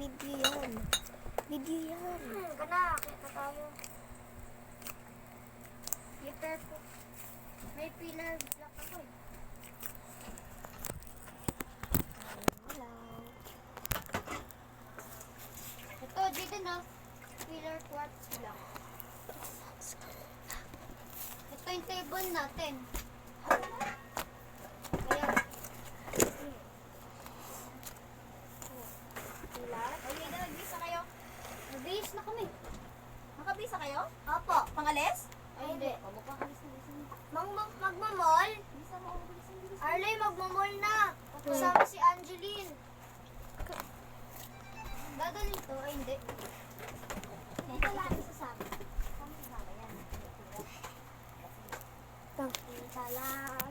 video yan. Video yan. Kana, kita tayo. Prepare po. May pillar block ako eh. Hello. Ito, dito na. Pillar quartz block. Ito yung table natin. Ayan. Pillar. Okay na, nagbisa kayo. Nabihis na kami. Nakabisa kayo? Opo. Pangalis? Ay, hindi. Magmamall? Bisa mo, bilis. Arlay, magmamall na. Kasama si Angeline. Dadalhin to? Ay, hindi. Ito lang isasama. Kami isasama yan. Tala.